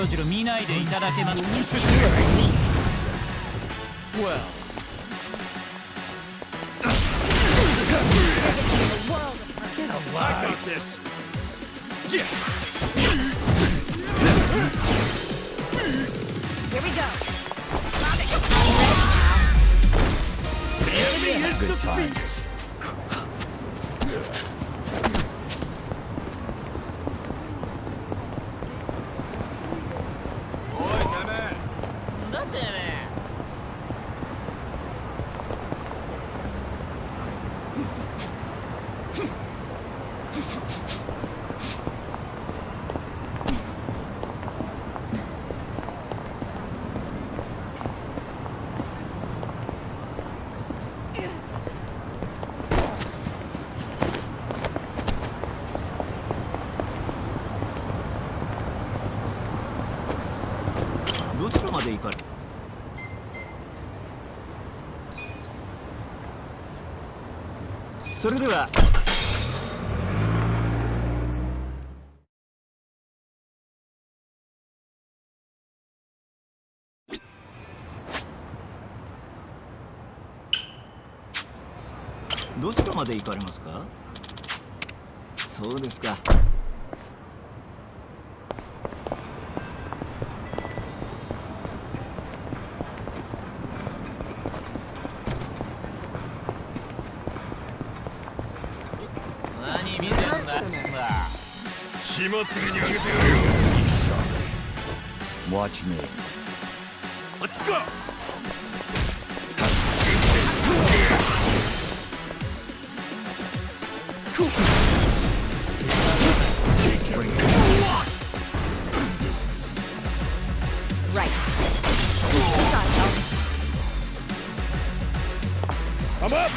ロジロ見ないでいただけますか。I got this. Here we go. The enemy is Good defeated. times. おい、てめえ。だってね。どちらまで行かれる。それではどちらまで行かれますか。そうですか。何見てんだ。血祭りにあげてやるよ。 Son. Watch me. Let's go. Right. I'm up.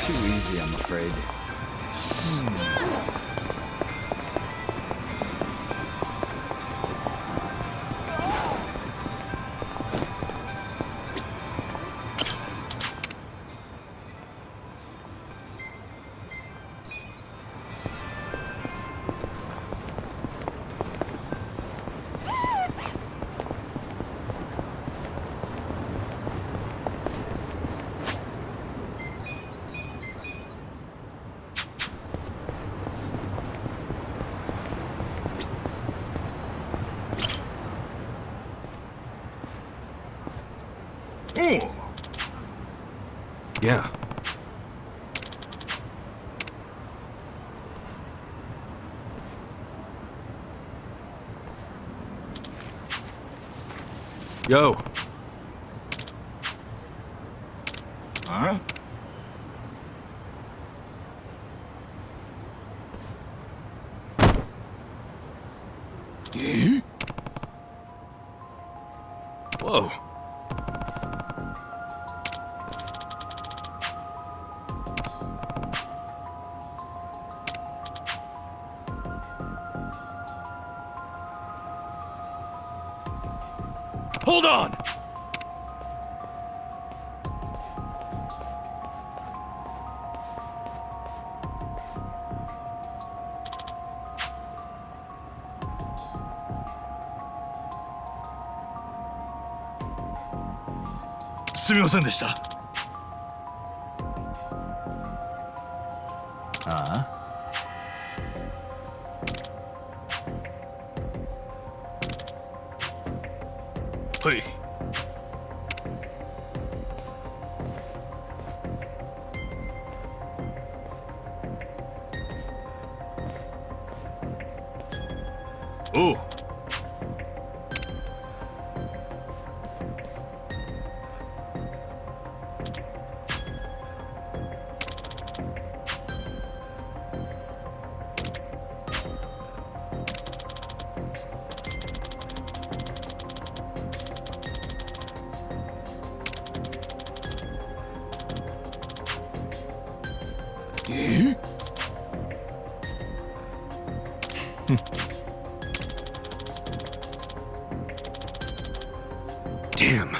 Too easy, I'm afraid. Oh. Yeah. Yo. Huh? Eh? Whoa. Hold on! Huh? Hey. Oh. Eh? Damn.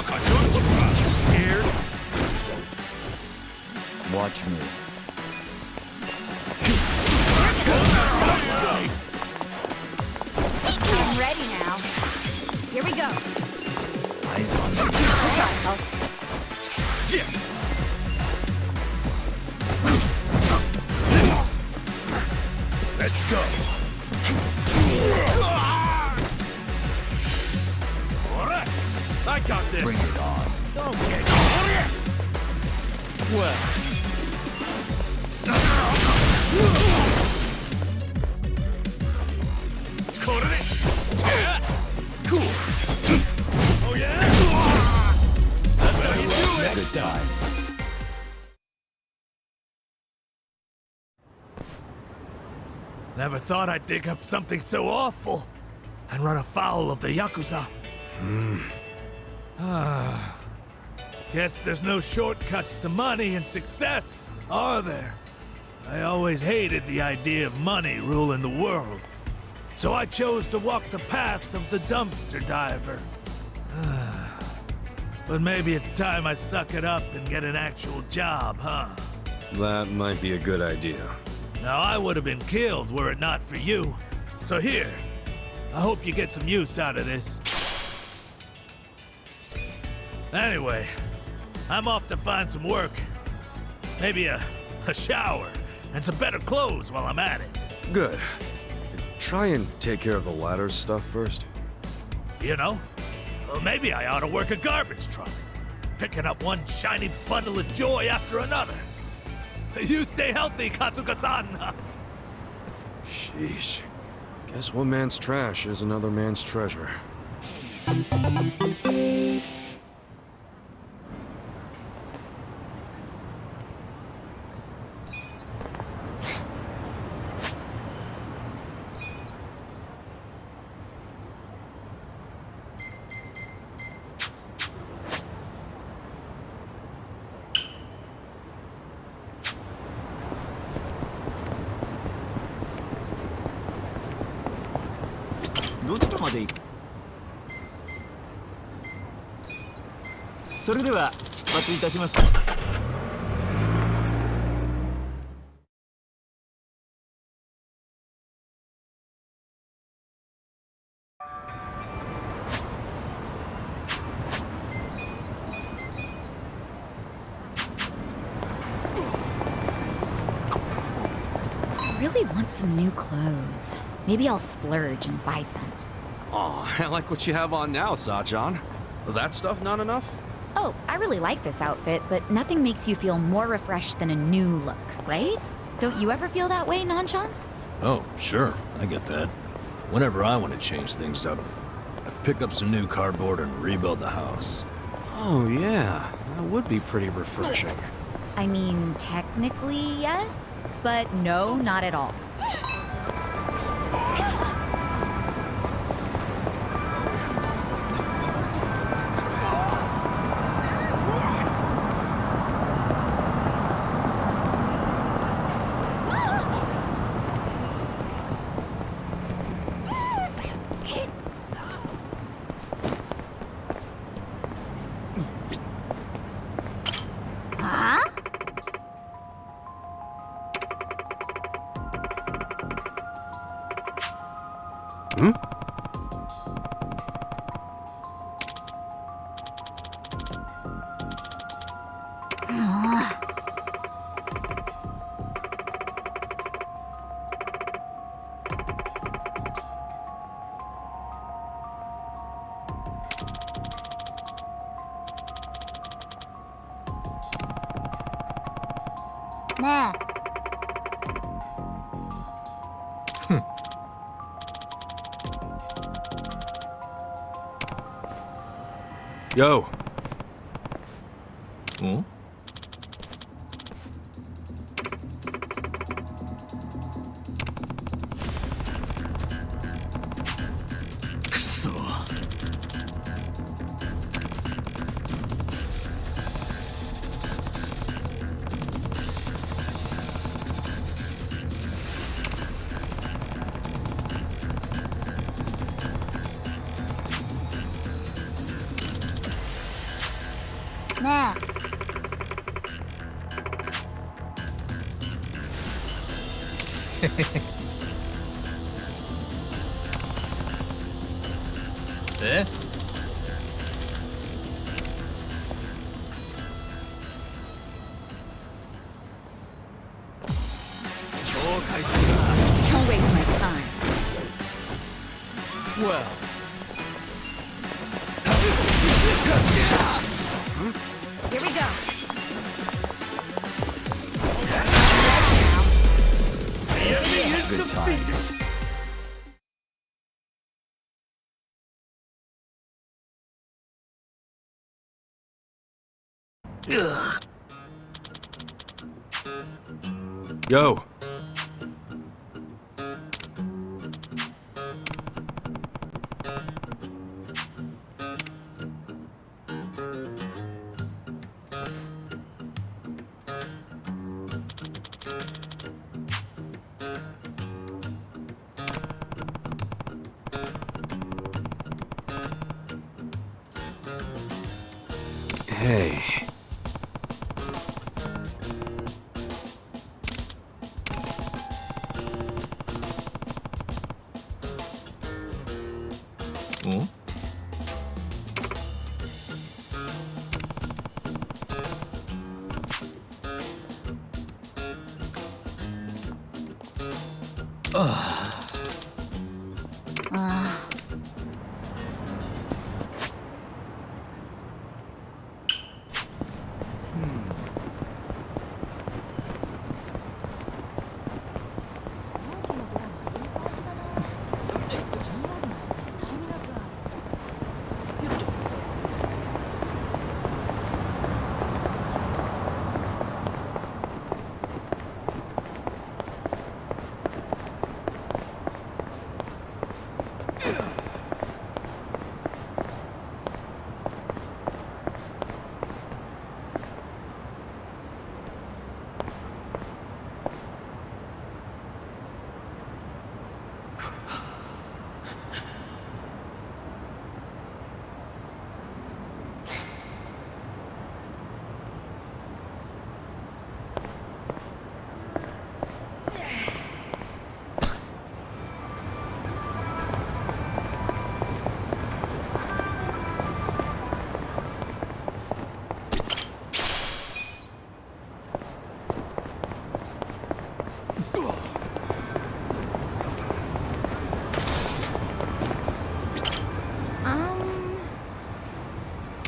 Scared? Watch me. I'm ready now. Here we go. Eyes on me. Let's go. Alright, I got this. Bring it on. Don't get well. Cool. Oh yeah. That's how you do it. Good times. Never thought I'd dig up something so awful and run afoul of the Yakuza. Guess there's no shortcuts to money and success, are there? I always hated the idea of money ruling the world. So I chose to walk the path of the dumpster diver. But maybe it's time I suck it up and get an actual job, huh? That might be a good idea. Now, I would have been killed were it not for you. So here, I hope you get some use out of this. Anyway, I'm off to find some work. Maybe a shower and some better clothes while I'm at it. Good. Try and take care of the ladder stuff first. You know? Well, maybe I ought to work a garbage truck. Picking up one shiny bundle of joy after another. You stay healthy, Katsuka-san! Sheesh. Guess one man's trash is another man's treasure.どちらまで行く？それでは出発いたします。I really want some new clothes. Maybe I'll splurge and buy some. Aw, I like what you have on now, Sa-chan. That stuff not enough? Oh, I really like this outfit, but nothing makes you feel more refreshed than a new look, right? Don't you ever feel that way, Nanshan? Oh, sure. I get that. Whenever I want to change things up, I pick up some new cardboard and rebuild the house. Oh, yeah. That would be pretty refreshing. I mean, technically, yes, but no, not at all. Huh? Hmm? Nah. Yo. Hmm? え？Don't waste my time. Well, Here we go. Good times. Yo. Hey. Oh?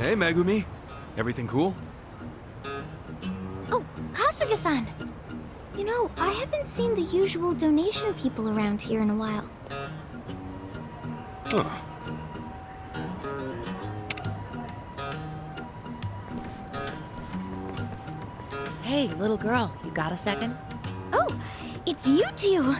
Hey, Megumi. Everything cool? Oh, Kasuga-san! You know, I haven't seen the usual donation people around here in a while. Huh. Hey, little girl, you got a second? Oh, it's you two!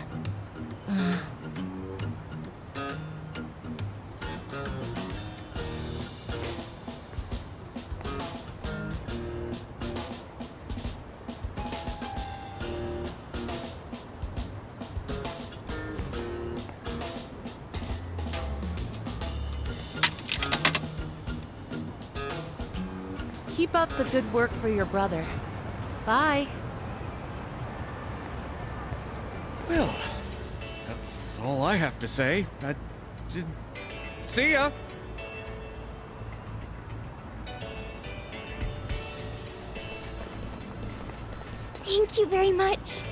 Keep up the good work for your brother. Bye. Well, that's all I have to say. See ya! Thank you very much.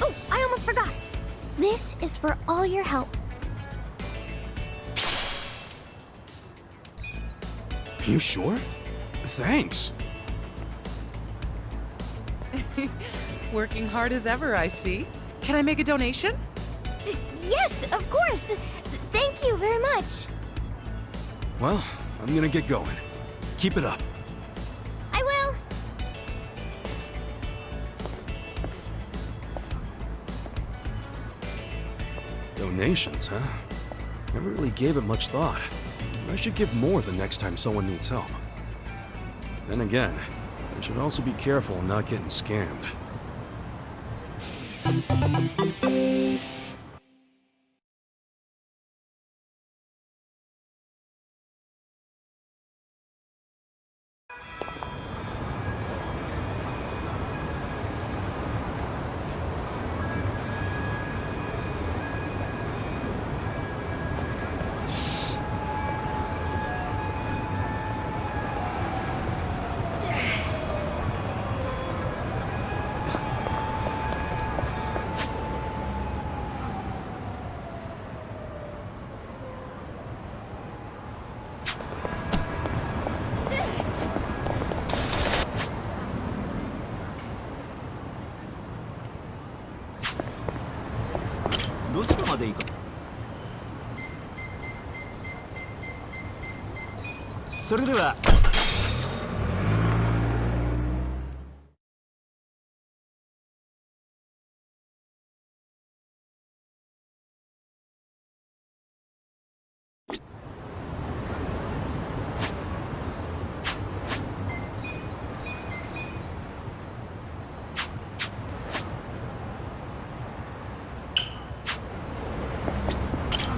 Oh, I almost forgot. This is for all your help. You sure? Thanks. Working hard as ever, I see. Can I make a donation? Yes, of course. Thank you very much. Well, I'm gonna get going. Keep it up. I will. Donations, huh? Never really gave it much thought. I should give more the next time someone needs help. Then again, I should also be careful not getting scammed. まで行く。それでは。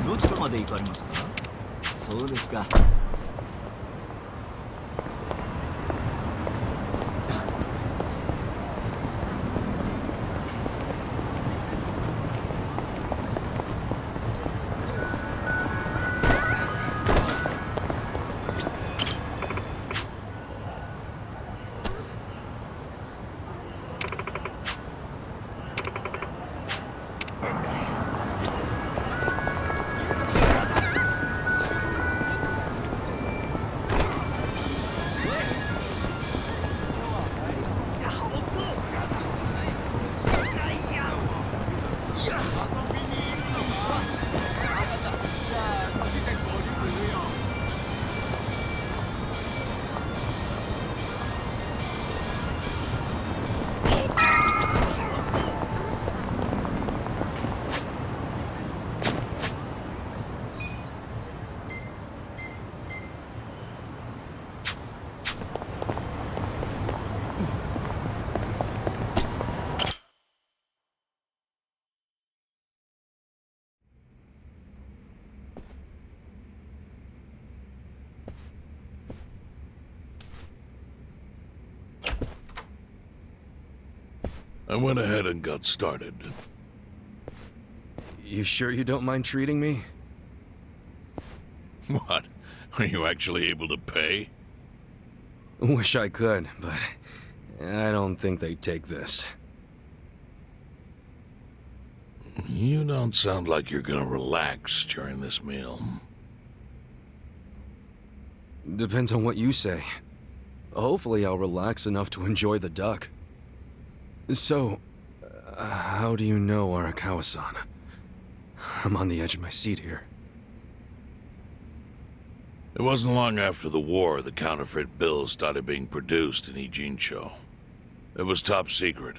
どちらまで行かれますか？そうですか。I went ahead and got started. You sure you don't mind treating me? What? Are you actually able to pay? Wish I could, but I don't think they'd take this. You don't sound like you're gonna relax during this meal. Depends on what you say. Hopefully I'll relax enough to enjoy the duck. So, how do you know Arakawa-san? I'm on the edge of my seat here. It wasn't long after the war the counterfeit bills started being produced in Ijincho. It was top secret.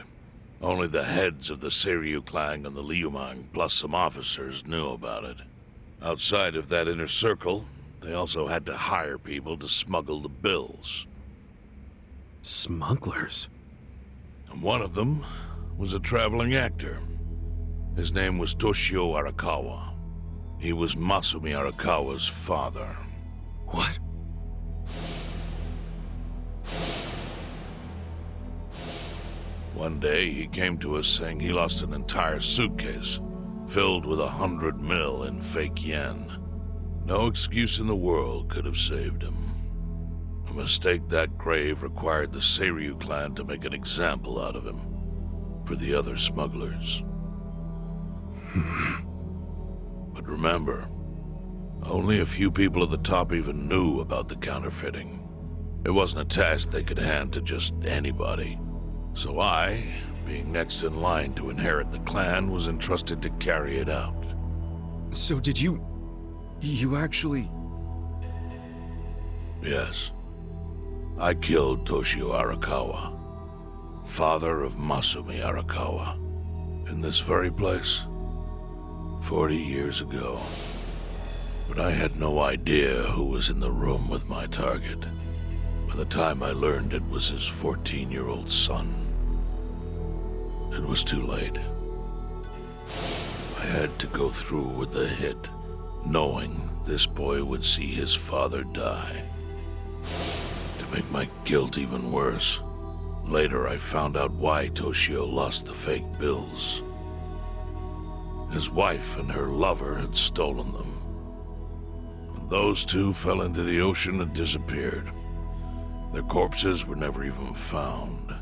Only the heads of the Seiryu clan and the Liumang, plus some officers, knew about it. Outside of that inner circle, they also had to hire people to smuggle the bills. Smugglers? And one of them was a traveling actor. His name was Toshio Arakawa. He was Masumi Arakawa's father. What? One day, he came to us saying he lost an entire suitcase filled with 100 mil in fake yen. No excuse in the world could have saved him. A mistake that grave required the Seiryu clan to make an example out of him for the other smugglers. But remember, only a few people at the top even knew about the counterfeiting. It wasn't a task they could hand to just anybody. So I, being next in line to inherit the clan, was entrusted to carry it out. So did you actually... Yes. I killed Toshio Arakawa, father of Masumi Arakawa, in this very place, 40 years ago. But I had no idea who was in the room with my target. By the time I learned it was his 14-year-old son, it was too late. I had to go through with the hit, knowing this boy would see his father die. To make my guilt even worse, later I found out why Toshio lost the fake bills. His wife and her lover had stolen them. And those two fell into the ocean and disappeared. Their corpses were never even found.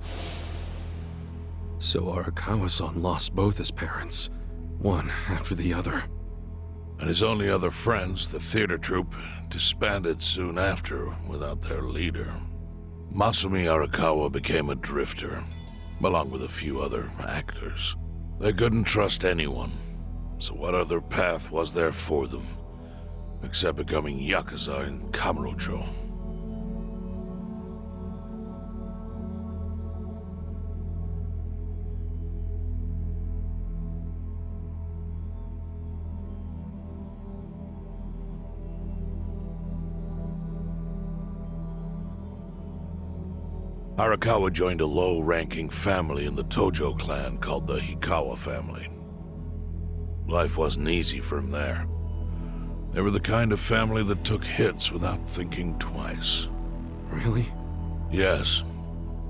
So Arakawa-san lost both his parents, one after the other. And his only other friends, the theater troupe, disbanded soon after without their leader. Masumi Arakawa became a drifter, along with a few other actors. They couldn't trust anyone, So what other path was there for them, except becoming Yakuza in Kamurocho? Arakawa joined a low-ranking family in the Tojo clan called the Hikawa family. Life wasn't easy for him there. They were the kind of family that took hits without thinking twice. Really? Yes.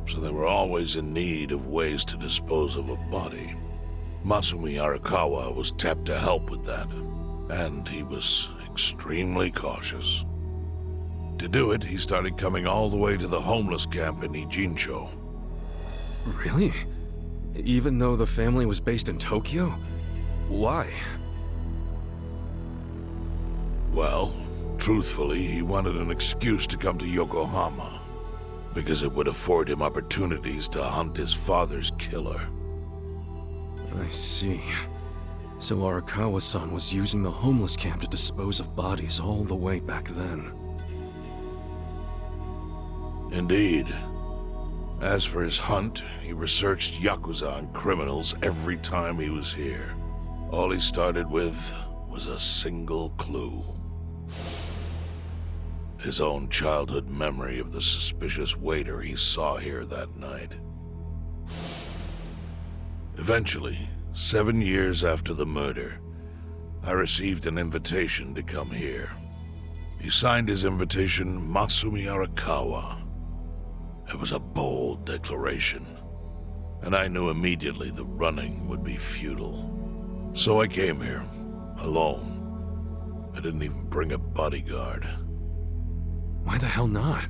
So they were always in need of ways to dispose of a body. Masumi Arakawa was tapped to help with that, and he was extremely cautious. To do it, he started coming all the way to the homeless camp in Ijincho. Really? Even though the family was based in Tokyo? Why? Well, truthfully, he wanted an excuse to come to Yokohama, because it would afford him opportunities to hunt his father's killer. I see. So Arakawa-san was using the homeless camp to dispose of bodies all the way back then. Indeed. As for his hunt, he researched Yakuza and criminals every time he was here. All he started with was a single clue. His own childhood memory of the suspicious waiter he saw here that night. Eventually, 7 years after the murder, I received an invitation to come here. He signed his invitation Masumi Arakawa. It was a bold declaration, and I knew immediately the running would be futile. So I came here, alone. I didn't even bring a bodyguard. Why the hell not?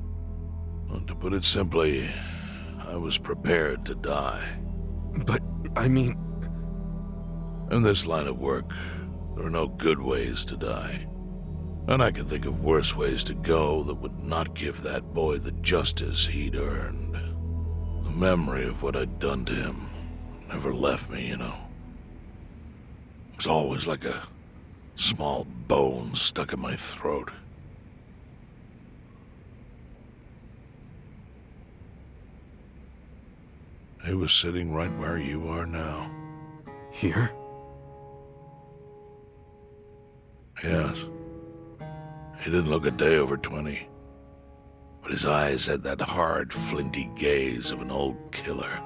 Well, to put it simply, I was prepared to die. But, I mean... In this line of work, there are no good ways to die. And I can think of worse ways to go that would not give that boy the justice he'd earned. The memory of what I'd done to him never left me, you know. It was always like a small bone stuck in my throat. He was sitting right where you are now. Here? Yes. He didn't look a day over 20. But his eyes had that hard, flinty gaze of an old killer.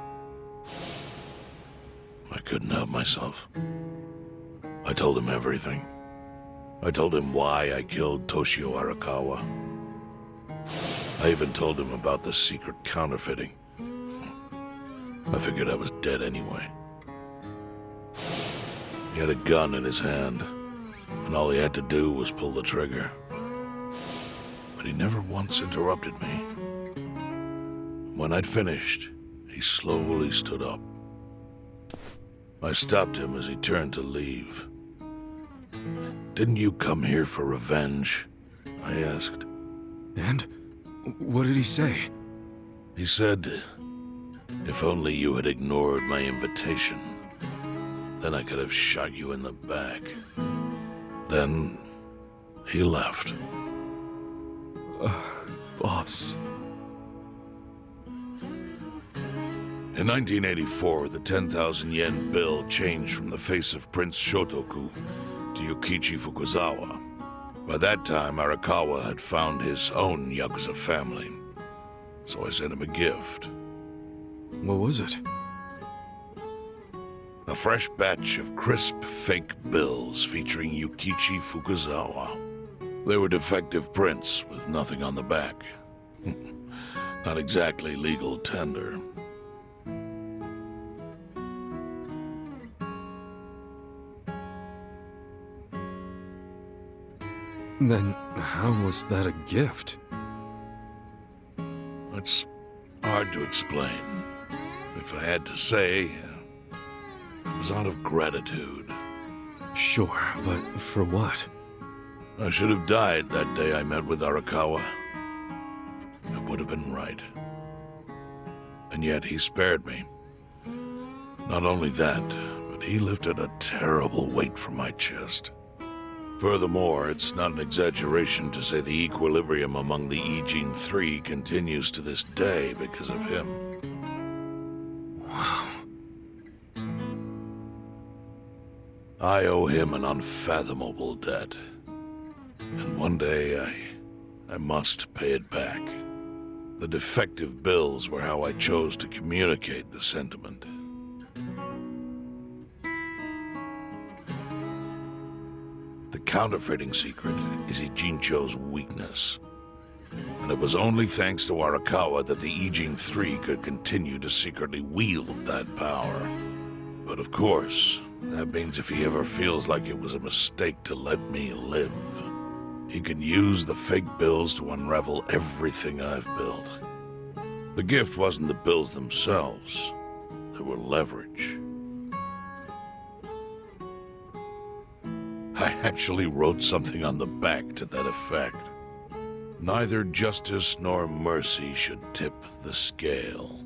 I couldn't help myself. I told him everything. I told him why I killed Toshio Arakawa. I even told him about the secret counterfeiting. I figured I was dead anyway. He had a gun in his hand, and all he had to do was pull the trigger. But he never once interrupted me. When I'd finished, he slowly stood up. I stopped him as he turned to leave. "Didn't you come here for revenge?" I asked. And? What did he say? He said, "If only you had ignored my invitation, then I could have shot you in the back." Then he left. Boss. In 1984, the 10,000 yen bill changed from the face of Prince Shotoku to Yukichi Fukuzawa. By that time, Arakawa had found his own Yakuza family, so I sent him a gift. What was it? A fresh batch of crisp fake bills featuring Yukichi Fukuzawa. They were defective prints with nothing on the back. Not exactly legal tender. Then how was that a gift? It's hard to explain. If I had to say, it was out of gratitude. Sure, but for what? I should have died that day I met with Arakawa. It would have been right. And yet he spared me. Not only that, but but he lifted a terrible weight from my chest. Furthermore, it's not an exaggeration to say the equilibrium among the E-Gene 3 continues to this day because of him. Wow. I owe him an unfathomable debt. And one day, I must pay it back. The defective bills were how I chose to communicate the sentiment. The counterfeiting secret is Ijincho's weakness. And it was only thanks to Arakawa that the E-Gene 3 could continue to secretly wield that power. But of course, that means if he ever feels like it was a mistake to let me live, he can use the fake bills to unravel everything I've built. The gift wasn't the bills themselves. They were leverage. I actually wrote something on the back to that effect. Neither justice nor mercy should tip the scale.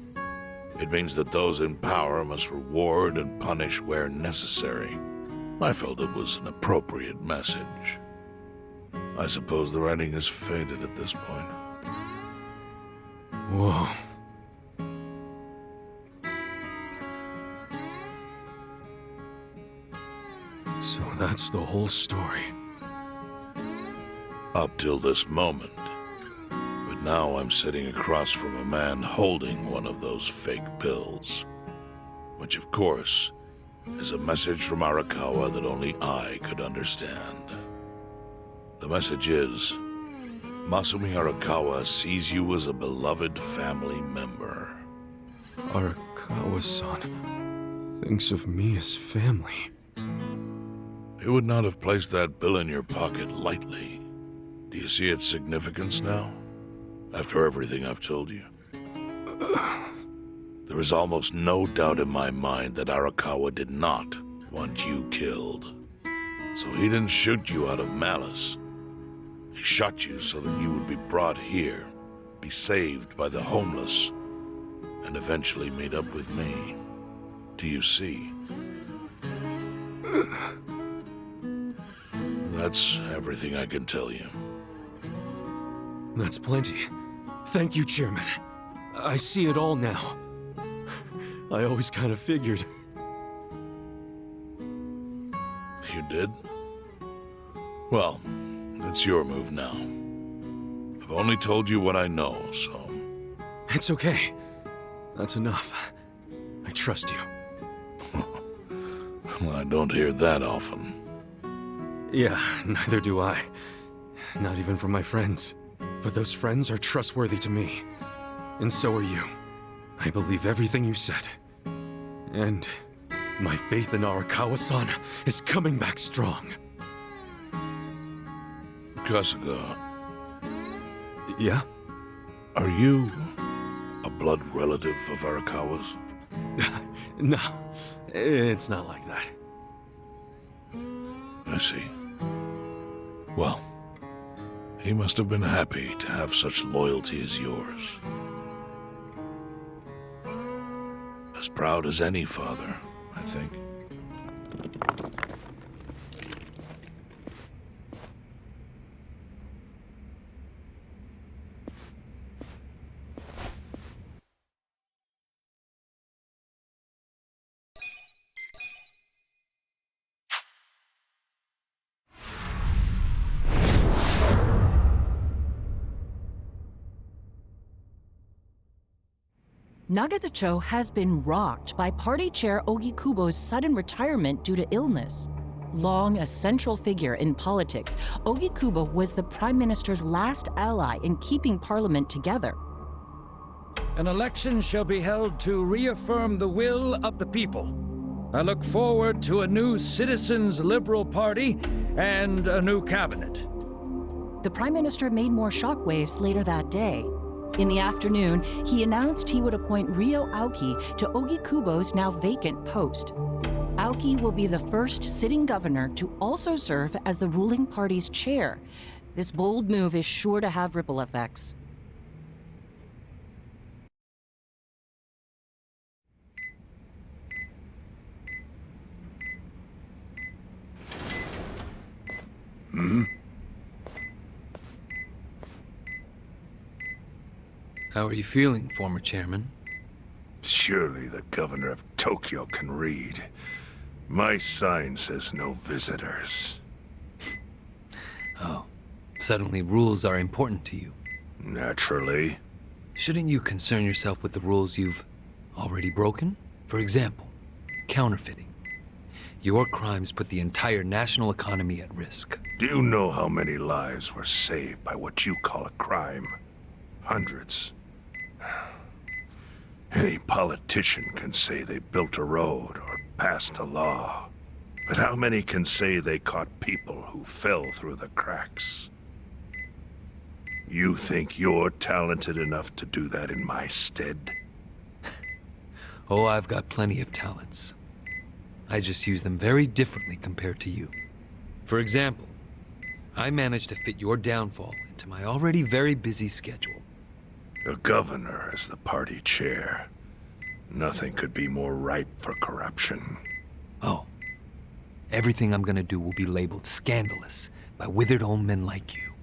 It means that those in power must reward and punish where necessary. I felt it was an appropriate message. I suppose the writing has faded at this point. Whoa. So that's the whole story. Up till this moment. But now I'm sitting across from a man holding one of those fake bills. Which, of course, is a message from Arakawa that only I could understand. The message is, Masumi Arakawa sees you as a beloved family member. Arakawa-san thinks of me as family. He would not have placed that bill in your pocket lightly. Do you see its significance now? After everything I've told you? There is almost no doubt in my mind that Arakawa did not want you killed. So he didn't shoot you out of malice. He shot you so that you would be brought here, be saved by the homeless, and eventually meet up with me. Do you see? That's everything I can tell you. That's plenty. Thank you, Chairman. I see it all now. I always kind of figured. You did? Well, it's your move now. I've only told you what I know, so... It's okay. That's enough. I trust you. Well, I don't hear that often. Yeah, neither do I. Not even from my friends. But those friends are trustworthy to me. And so are you. I believe everything you said. And my faith in Arakawa-san is coming back strong. Kasuga. Yeah? Are you a blood relative of Arakawa's? No, it's not like that. I see. Well, he must have been happy to have such loyalty as yours. As proud as any father, I think. Nagatacho has been rocked by Party Chair Ogikubo's sudden retirement due to illness. Long a central figure in politics, Ogikubo was the Prime Minister's last ally in keeping Parliament together. An election shall be held to reaffirm the will of the people. I look forward to a new Citizens Liberal Party and a new cabinet. The Prime Minister made more shockwaves later that day. In the afternoon, he announced he would appoint Ryo Aoki to Ogikubo's now vacant post. Aoki will be the first sitting governor to also serve as the ruling party's chair. This bold move is sure to have ripple effects. How are you feeling, former chairman? Surely the governor of Tokyo can read. My sign says no visitors. Oh, suddenly rules are important to you. Naturally. Shouldn't you concern yourself with the rules you've already broken? For example, counterfeiting. Your crimes put the entire national economy at risk. Do you know how many lives were saved by what you call a crime? Hundreds. Any politician can say they built a road or passed a law. But how many can say they caught people who fell through the cracks? You think you're talented enough to do that in my stead? Oh, I've got plenty of talents. I just use them very differently compared to you. For example, I managed to fit your downfall into my already very busy schedule. The governor is the party chair. Nothing could be more ripe for corruption. Oh. Everything I'm gonna do will be labeled scandalous by withered old men like you.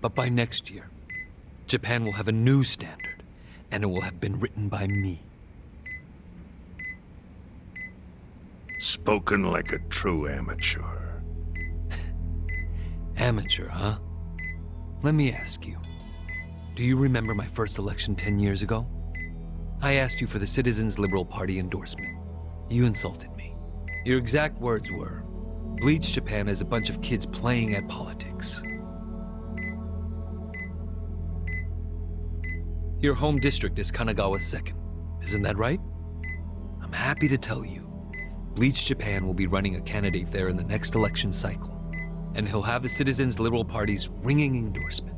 But by next year, Japan will have a new standard, and it will have been written by me. Spoken like a true amateur. Amateur, huh? Let me ask you. Do you remember my first election 10 years ago? I asked you for the Citizens Liberal Party endorsement. You insulted me. Your exact words were, "Bleach Japan is a bunch of kids playing at politics." Your home district is Kanagawa's second, isn't that right? I'm happy to tell you, Bleach Japan will be running a candidate there in the next election cycle, and he'll have the Citizens Liberal Party's ringing endorsement.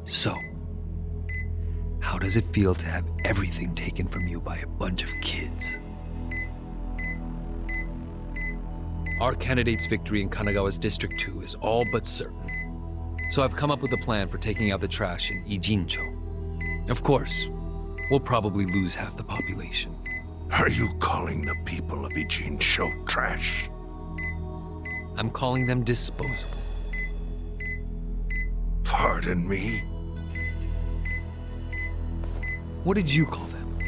So, how does it feel to have everything taken from you by a bunch of kids? Our candidate's victory in Kanagawa's District 2 is all but certain. So I've come up with a plan for taking out the trash in Ijincho. Of course, we'll probably lose half the population. Are you calling the people of Ijincho trash? I'm calling them disposable. Pardon me? What did you call them?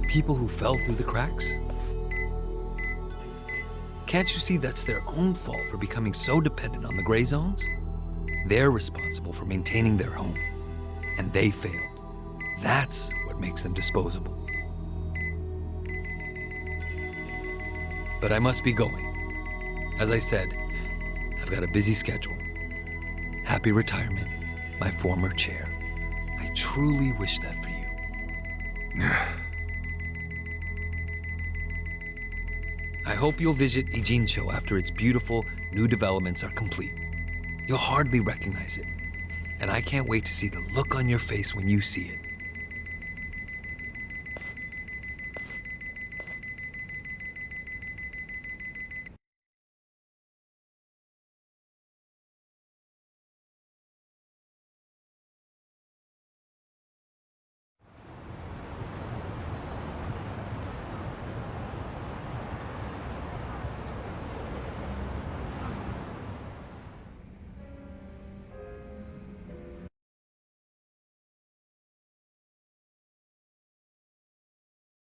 People who fell through the cracks? Can't you see that's their own fault for becoming so dependent on the gray zones? They're responsible for maintaining their home, and they failed. That's what makes them disposable. But I must be going. As I said, I've got a busy schedule. Happy retirement, my former chair. I truly wish that for you. I hope you'll visit Ijincho after its beautiful new developments are complete. You'll hardly recognize it, and I can't wait to see the look on your face when you see it.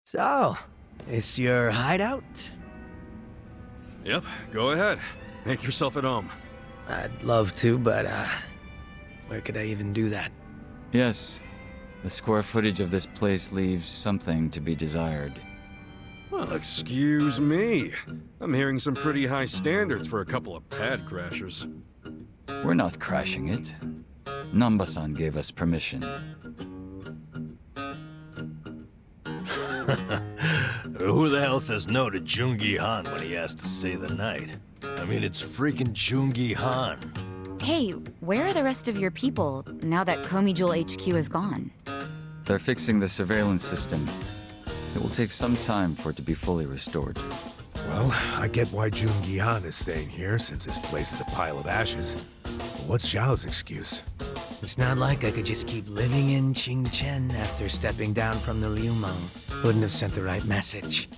So, it's your hideout? Yep, go ahead. Make yourself at home. I'd love to, but, where could I even do that? Yes. The square footage of this place leaves something to be desired. Well, excuse me. I'm hearing some pretty high standards for a couple of pad crashers. We're not crashing it. Namba-san gave us permission. Who the hell says no to Jungi Han when he has to stay the night? I mean, it's freaking Jungi Han. Hey, where are the rest of your people now that Komi Jewel HQ is gone? They're fixing the surveillance system. It will take some time for it to be fully restored. Well, I get why Jungi Han is staying here, since this place is a pile of ashes. But what's Zhao's excuse? It's not like I could just keep living in Qingchen after stepping down from the Liumeng. Wouldn't have sent the right message.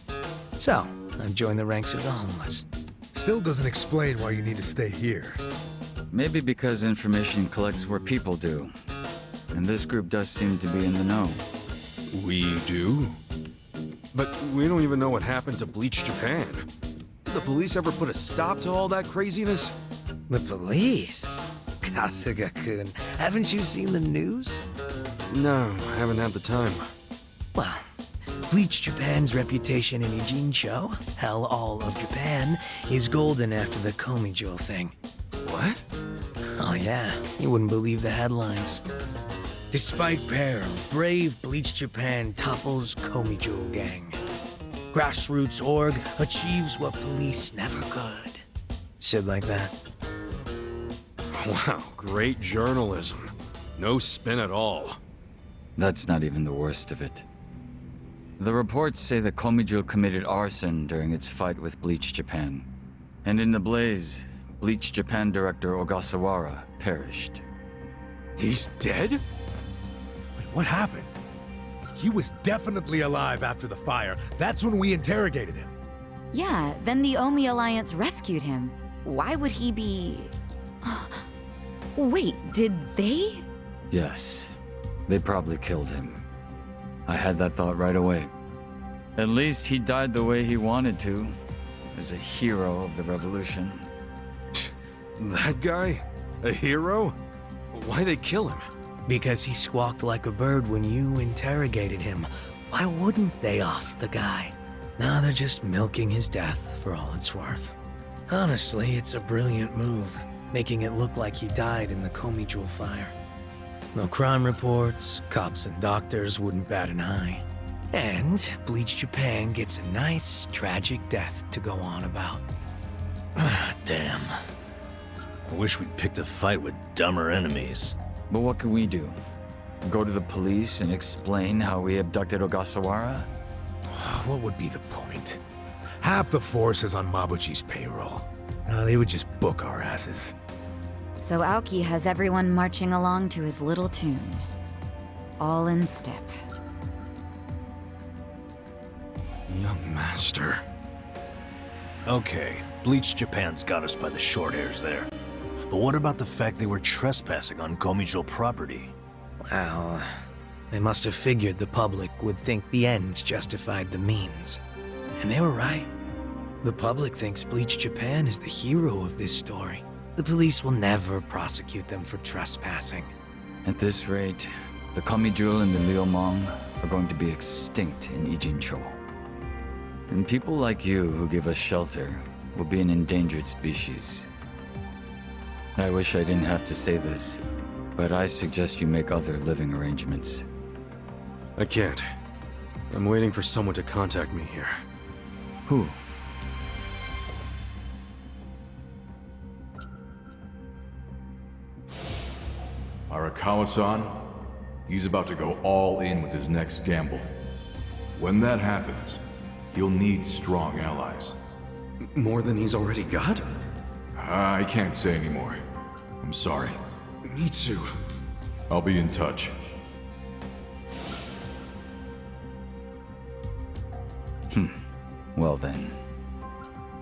So, I've joined the ranks of the homeless. Still doesn't explain why you need to stay here. Maybe because information collects where people do. And this group does seem to be in the know. We do? But we don't even know what happened to Bleach Japan. Did the police ever put a stop to all that craziness? The police? Kasuga-kun, haven't you seen the news? No, I haven't had the time. Well, Bleach Japan's reputation in Ijincho, hell, all of Japan, is golden after the Komi Jewel thing. What? Oh yeah, you wouldn't believe the headlines. Despite peril, brave Bleach Japan topples Komi Jewel gang. Grassroots org achieves what police never could. Shit like that. Wow, great journalism. No spin at all. That's not even the worst of it. The reports say that Komijul committed arson during its fight with Bleach Japan. And in the blaze, Bleach Japan director Ogasawara perished. He's dead? Wait, what happened? He was definitely alive after the fire. That's when we interrogated him. Yeah, then the Omi Alliance rescued him. Why would he be... Wait, did they? Yes, they probably killed him. I had that thought right away. At least he died the way he wanted to, as a hero of the revolution. That guy? A hero? Why'd they kill him? Because he squawked like a bird when you interrogated him. Why wouldn't they off the guy? Now they're just milking his death for all it's worth. Honestly, it's a brilliant move, making it look like he died in the Komi Jewel fire. No crime reports, cops and doctors wouldn't bat an eye. And Bleach Japan gets a nice, tragic death to go on about. Damn. I wish we'd picked a fight with dumber enemies. But what can we do? Go to the police and explain how we abducted Ogasawara? What would be the point? Half the force is on Mabuchi's payroll. They would just book our asses. So Aoki has everyone marching along to his little tune. All in step. Young master. Okay, Bleach Japan's got us by the short hairs there. But what about the fact they were trespassing on Komijul property? Well, they must have figured the public would think the ends justified the means. And they were right. The public thinks Bleach Japan is the hero of this story. The police will never prosecute them for trespassing. At this rate, the Komijul and the Liumang are going to be extinct in Ijincho. And people like you who give us shelter will be an endangered species. I wish I didn't have to say this, but I suggest you make other living arrangements. I can't. I'm waiting for someone to contact me here. Who? Arakawa-san, he's about to go all in with his next gamble. When that happens, he'll need strong allies. More than he's already got? I can't say anymore. I'm sorry. Me too. I'll be in touch. Well then.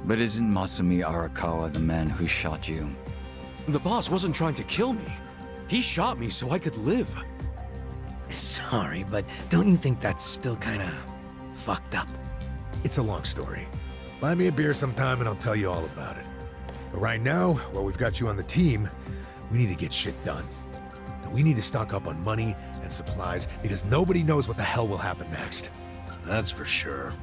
But isn't Masumi Arakawa the man who shot you? The boss wasn't trying to kill me. He shot me so I could live. Sorry, but don't you think that's still kinda fucked up? It's a long story. Buy me a beer sometime and I'll tell you all about it. But right now, while we've got you on the team, we need to get shit done. And we need to stock up on money and supplies because nobody knows what the hell will happen next. That's for sure.